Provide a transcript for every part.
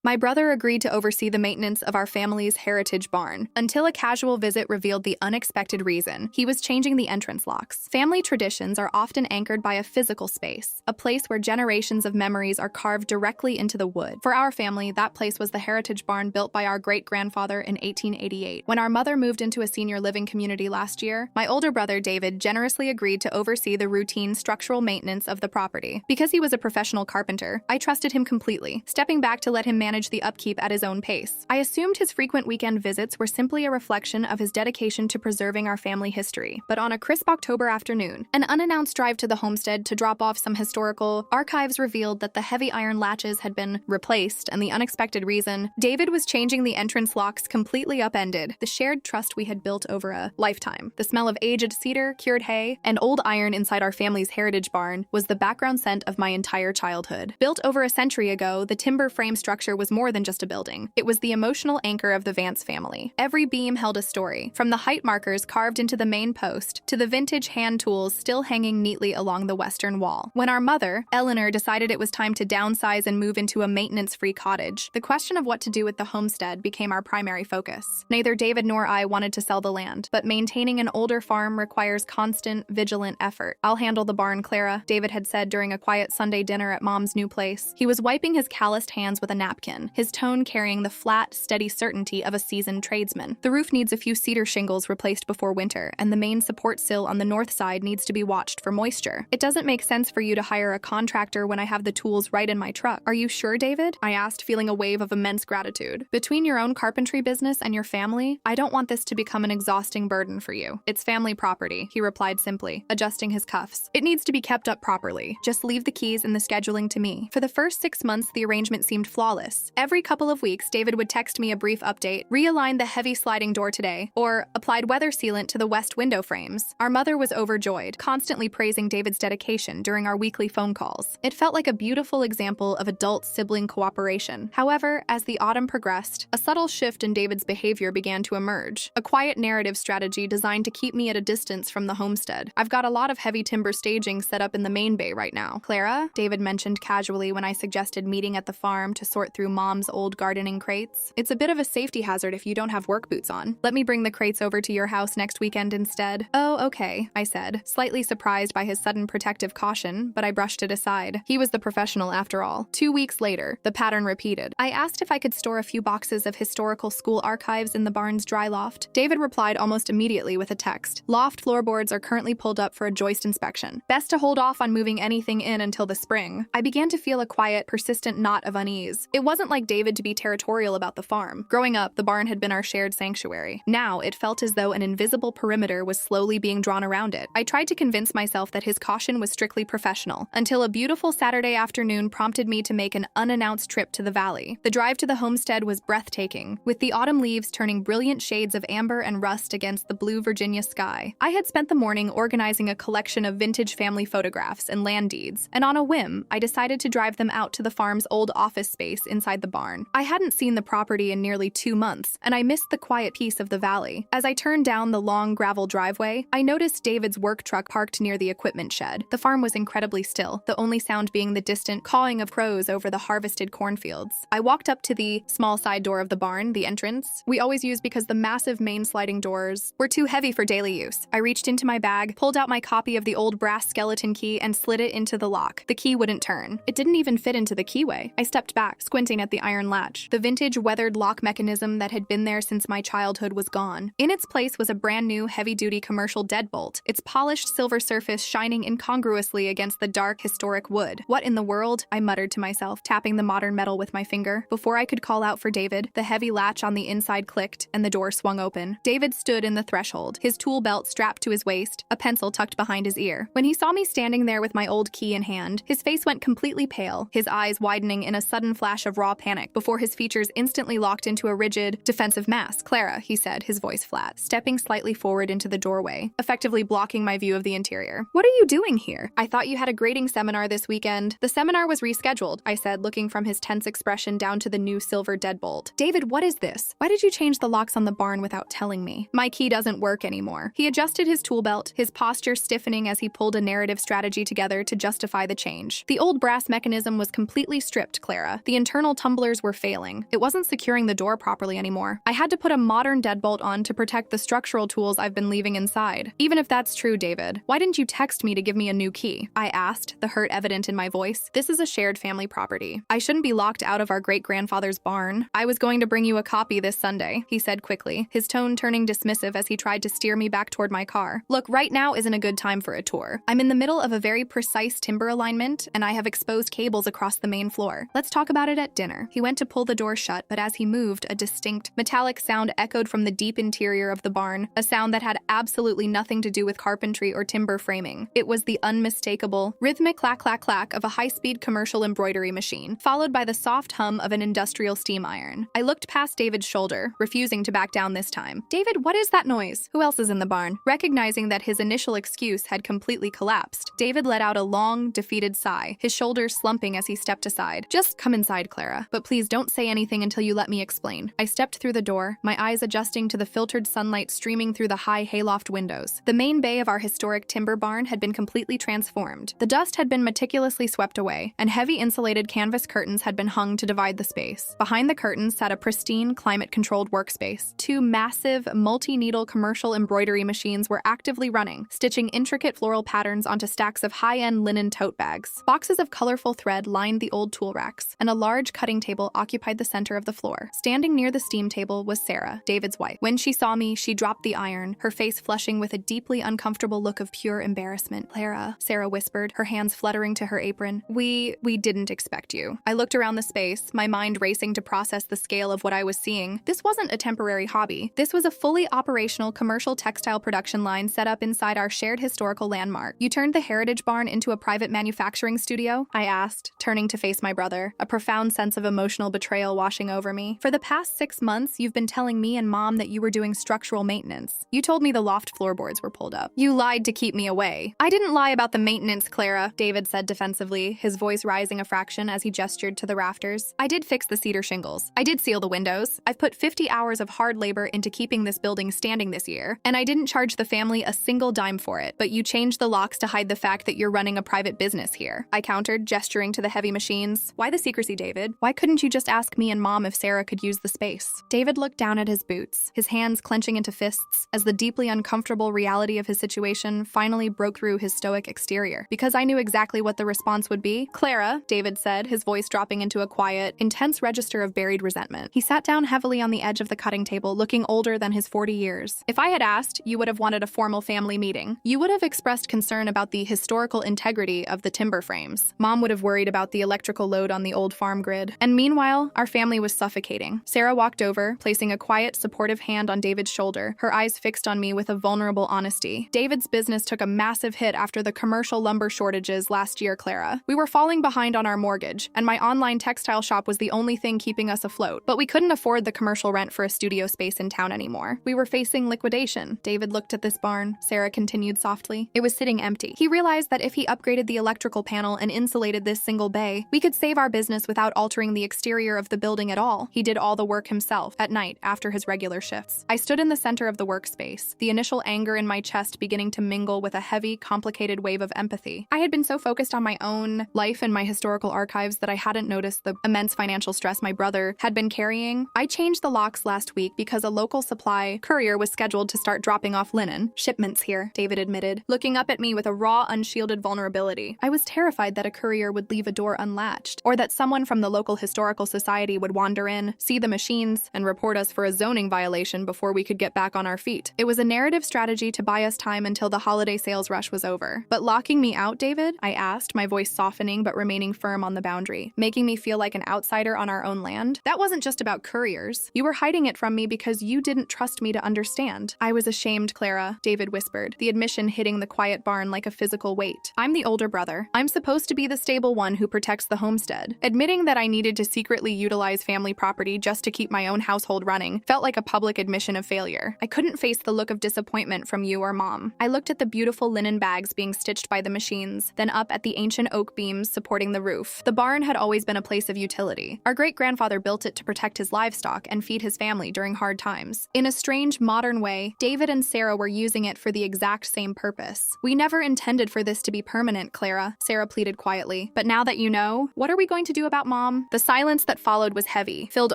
My brother agreed to oversee the maintenance of our family's heritage barn, until a casual visit revealed the unexpected reason. He was changing the entrance locks. Family traditions are often anchored by a physical space, a place where generations of memories are carved directly into the wood. For our family, that place was the heritage barn built by our great-grandfather in 1888. When our mother moved into a senior living community last year, my older brother David generously agreed to oversee the routine structural maintenance of the property. Because he was a professional carpenter, I trusted him completely, stepping back to let him manage the upkeep at his own pace. I assumed his frequent weekend visits were simply a reflection of his dedication to preserving our family history. But on a crisp October afternoon, an unannounced drive to the homestead to drop off some historical archives revealed that the heavy iron latches had been replaced, and the unexpected reason, David was changing the entrance locks, completely upended the shared trust we had built over a lifetime. The smell of aged cedar, cured hay, and old iron inside our family's heritage barn was the background scent of my entire childhood. Built over a century ago, the timber frame structure was more than just a building. It was the emotional anchor of the Vance family. Every beam held a story, from the height markers carved into the main post to the vintage hand tools still hanging neatly along the western wall. When our mother, Eleanor, decided it was time to downsize and move into a maintenance-free cottage, the question of what to do with the homestead became our primary focus. Neither David nor I wanted to sell the land, but maintaining an older farm requires constant, vigilant effort. "I'll handle the barn, Clara," David had said during a quiet Sunday dinner at Mom's new place. He was wiping his calloused hands with a napkin, his tone carrying the flat, steady certainty of a seasoned tradesman. "The roof needs a few cedar shingles replaced before winter, and the main support sill on the north side needs to be watched for moisture. It doesn't make sense for you to hire a contractor when I have the tools right in my truck." "Are you sure, David?" I asked, feeling a wave of immense gratitude. "Between your own carpentry business and your family, I don't want this to become an exhausting burden for you. It's family property," he replied simply, adjusting his cuffs. "It needs to be kept up properly. Just leave the keys and the scheduling to me." For the first 6 months, the arrangement seemed flawless. Every couple of weeks, David would text me a brief update: "Realigned the heavy sliding door today," or "Applied weather sealant to the west window frames." Our mother was overjoyed, constantly praising David's dedication during our weekly phone calls. It felt like a beautiful example of adult-sibling cooperation. However, as the autumn progressed, a subtle shift in David's behavior began to emerge, a quiet narrative strategy designed to keep me at a distance from the homestead. "I've got a lot of heavy timber staging set up in the main bay right now, Clara," David mentioned casually when I suggested meeting at the farm to sort through Mom's old gardening crates. "It's a bit of a safety hazard if you don't have work boots on. Let me bring the crates over to your house next weekend instead." "Oh, okay," I said, slightly surprised by his sudden protective caution, but I brushed it aside. He was the professional after all. 2 weeks later, the pattern repeated. I asked if I could store a few boxes of historical school archives in the barn's dry loft. David replied almost immediately with a text: "Loft floorboards are currently pulled up for a joist inspection. Best to hold off on moving anything in until the spring." I began to feel a quiet, persistent knot of unease. It wasn't like David to be territorial about the farm. Growing up, the barn had been our shared sanctuary. Now, it felt as though an invisible perimeter was slowly being drawn around it. I tried to convince myself that his caution was strictly professional, until a beautiful Saturday afternoon prompted me to make an unannounced trip to the valley. The drive to the homestead was breathtaking, with the autumn leaves turning brilliant shades of amber and rust against the blue Virginia sky. I had spent the morning organizing a collection of vintage family photographs and land deeds, and on a whim, I decided to drive them out to the farm's old office space inside the barn. I hadn't seen the property in nearly 2 months, and I missed the quiet peace of the valley. As I turned down the long gravel driveway, I noticed David's work truck parked near the equipment shed. The farm was incredibly still, the only sound being the distant cawing of crows over the harvested cornfields. I walked up to the small side door of the barn, the entrance we always used because the massive main sliding doors were too heavy for daily use. I reached into my bag, pulled out my copy of the old brass skeleton key, and slid it into the lock. The key wouldn't turn. It didn't even fit into the keyway. I stepped back, squinting at the iron latch. The vintage weathered lock mechanism that had been there since my childhood was gone. In its place was a brand new heavy-duty commercial deadbolt, its polished silver surface shining incongruously against the dark, historic wood. "What in the world?" I muttered to myself, tapping the modern metal with my finger. Before I could call out for David, the heavy latch on the inside clicked, and the door swung open. David stood in the threshold, his tool belt strapped to his waist, a pencil tucked behind his ear. When he saw me standing there with my old key in hand, his face went completely pale, his eyes widening in a sudden flash of raw panic before his features instantly locked into a rigid, defensive mask. "Clara," he said, his voice flat, stepping slightly forward into the doorway, effectively blocking my view of the interior. "What are you doing here? I thought you had a grading seminar this weekend." "The seminar was rescheduled," I said, looking from his tense expression down to the new silver deadbolt. "David, what is this? Why did you change the locks on the barn without telling me?" "My key doesn't work anymore." He adjusted his tool belt, his posture stiffening as he pulled a narrative strategy together to justify the change. "The old brass mechanism was completely stripped, Clara. The internal internal tumblers were failing. It wasn't securing the door properly anymore. I had to put a modern deadbolt on to protect the structural tools I've been leaving inside. Even if that's true, David, why didn't you text me to give me a new key? I asked, the hurt evident in my voice. This is a shared family property. I shouldn't be locked out of our great-grandfather's barn. I was going to bring you a copy this Sunday, he said quickly, his tone turning dismissive as he tried to steer me back toward my car. Look, right now isn't a good time for a tour. I'm in the middle of a very precise timber alignment, and I have exposed cables across the main floor. Let's talk about it at dinner. He went to pull the door shut, but as he moved, a distinct, metallic sound echoed from the deep interior of the barn, a sound that had absolutely nothing to do with carpentry or timber framing. It was the unmistakable, rhythmic clack-clack-clack of a high-speed commercial embroidery machine, followed by the soft hum of an industrial steam iron. I looked past David's shoulder, refusing to back down this time. David, what is that noise? Who else is in the barn? Recognizing that his initial excuse had completely collapsed, David let out a long, defeated sigh, his shoulders slumping as he stepped aside. Just come inside, Clara. But please don't say anything until you let me explain. I stepped through the door, my eyes adjusting to the filtered sunlight streaming through the high hayloft windows. The main bay of our historic timber barn had been completely transformed. The dust had been meticulously swept away, and heavy insulated canvas curtains had been hung to divide the space. Behind the curtains sat a pristine, climate-controlled workspace. Two massive, multi-needle commercial embroidery machines were actively running, stitching intricate floral patterns onto stacks of high-end linen tote bags. Boxes of colorful thread lined the old tool racks, and a large cutting table occupied the center of the floor. Standing near the steam table was Sarah, David's wife. When she saw me, she dropped the iron, her face flushing with a deeply uncomfortable look of pure embarrassment. Clara, Sarah whispered, her hands fluttering to her apron. We didn't expect you. I looked around the space, my mind racing to process the scale of what I was seeing. This wasn't a temporary hobby. This was a fully operational commercial textile production line set up inside our shared historical landmark. You turned the heritage barn into a private manufacturing studio? I asked, turning to face my brother, a profound sense of emotional betrayal washing over me. For the past 6 months, you've been telling me and Mom that you were doing structural maintenance. You told me the loft floorboards were pulled up. You lied to keep me away. I didn't lie about the maintenance, Clara, David said defensively, his voice rising a fraction as he gestured to the rafters. I did fix the cedar shingles. I did seal the windows. I've put 50 hours of hard labor into keeping this building standing this year, and I didn't charge the family a single dime for it, but you changed the locks to hide the fact that you're running a private business here. I countered, gesturing to the heavy machines. Why the secrecy, David? Why couldn't you just ask me and Mom if Sarah could use the space? David looked down at his boots, his hands clenching into fists, as the deeply uncomfortable reality of his situation finally broke through his stoic exterior. Because I knew exactly what the response would be. Clara, David said, his voice dropping into a quiet, intense register of buried resentment. He sat down heavily on the edge of the cutting table, looking older than his 40 years. If I had asked, you would have wanted a formal family meeting. You would have expressed concern about the historical integrity of the timber frames. Mom would have worried about the electrical load on the old farm grid. And meanwhile, our family was suffocating. Sarah walked over, placing a quiet, supportive hand on David's shoulder, her eyes fixed on me with a vulnerable honesty. David's business took a massive hit after the commercial lumber shortages last year, Clara. We were falling behind on our mortgage, and my online textile shop was the only thing keeping us afloat. But we couldn't afford the commercial rent for a studio space in town anymore. We were facing liquidation. David looked at this barn, Sarah continued softly. It was sitting empty. He realized that if he upgraded the electrical panel and insulated this single bay, we could save our business without altering the exterior of the building at all. He did all the work himself, at night, after his regular shifts. I stood in the center of the workspace, the initial anger in my chest beginning to mingle with a heavy, complicated wave of empathy. I had been so focused on my own life and my historical archives that I hadn't noticed the immense financial stress my brother had been carrying. I changed the locks last week because a local supply courier was scheduled to start dropping off linen. Shipments here, David admitted, looking up at me with a raw, unshielded vulnerability. I was terrified that a courier would leave a door unlatched, or that someone from the local historical society would wander in, see the machines, and report us for a zoning violation before we could get back on our feet. It was a narrative strategy to buy us time until the holiday sales rush was over. But locking me out, David? I asked, my voice softening but remaining firm on the boundary, making me feel like an outsider on our own land. That wasn't just about couriers. You were hiding it from me because you didn't trust me to understand. I was ashamed, Clara, David whispered, the admission hitting the quiet barn like a physical weight. I'm the older brother. I'm supposed to be the stable one who protects the homestead. Admitting that I needed to secretly utilize family property just to keep my own household running felt like a public admission of failure. I couldn't face the look of disappointment from you or Mom. I looked at the beautiful linen bags being stitched by the machines, then up at the ancient oak beams supporting the roof. The barn had always been a place of utility. Our great-grandfather built it to protect his livestock and feed his family during hard times. In a strange, modern way, David and Sarah were using it for the exact same purpose. We never intended for this to be permanent, Clara, Sarah pleaded quietly. But now that you know, what are we going to do about Mom? Sibling. The silence that followed was heavy, filled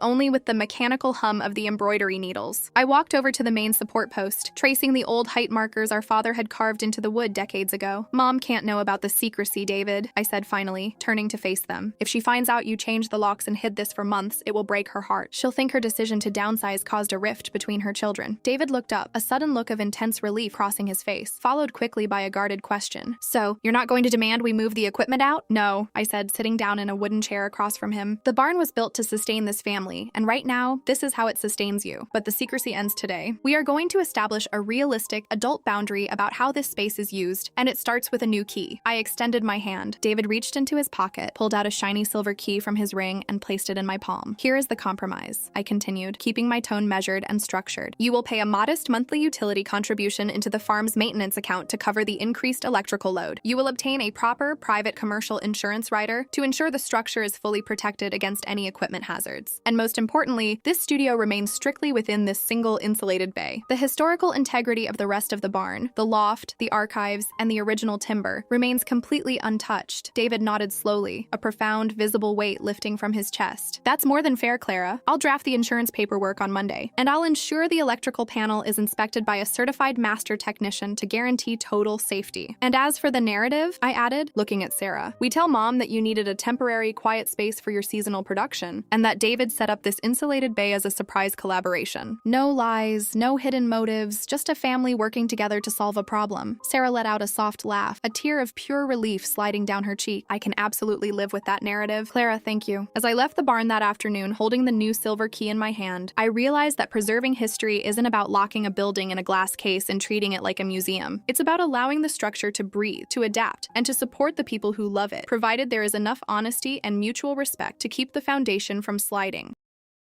only with the mechanical hum of the embroidery needles. I walked over to the main support post, tracing the old height markers our father had carved into the wood decades ago. Mom can't know about the secrecy, David, I said finally, turning to face them. If she finds out you changed the locks and hid this for months, it will break her heart. She'll think her decision to downsize caused a rift between her children. David looked up, a sudden look of intense relief crossing his face, followed quickly by a guarded question. So, you're not going to demand we move the equipment out? No, I said, sitting down in a wooden chair across from him. The barn was built to sustain this family, and right now, this is how it sustains you. But the secrecy ends today. We are going to establish a realistic, adult boundary about how this space is used, and it starts with a new key. I extended my hand. David reached into his pocket, pulled out a shiny silver key from his ring, and placed it in my palm. Here is the compromise, I continued, keeping my tone measured and structured. You will pay a modest monthly utility contribution into the farm's maintenance account to cover the increased electrical load. You will obtain a proper private commercial insurance rider to ensure the structure is fully protected against any equipment hazards. And most importantly, this studio remains strictly within this single insulated bay. The historical integrity of the rest of the barn, the loft, the archives, and the original timber remains completely untouched. David nodded slowly, a profound, visible weight lifting from his chest. That's more than fair, Clara. I'll draft the insurance paperwork on Monday, and I'll ensure the electrical panel is inspected by a certified master technician to guarantee total safety. And as for the narrative, I added, looking at Sarah, we tell Mom that you needed a temporary, quiet space for your seasonal production, and that David set up this insulated bay as a surprise collaboration. No lies, no hidden motives, just a family working together to solve a problem. Sarah let out a soft laugh, a tear of pure relief sliding down her cheek. I can absolutely live with that narrative. Clara, thank you. As I left the barn that afternoon, holding the new silver key in my hand, I realized that preserving history isn't about locking a building in a glass case and treating it like a museum. It's about allowing the structure to breathe, to adapt, and to support the people who love it, provided there is enough honesty and mutual respect to keep the foundation from sliding.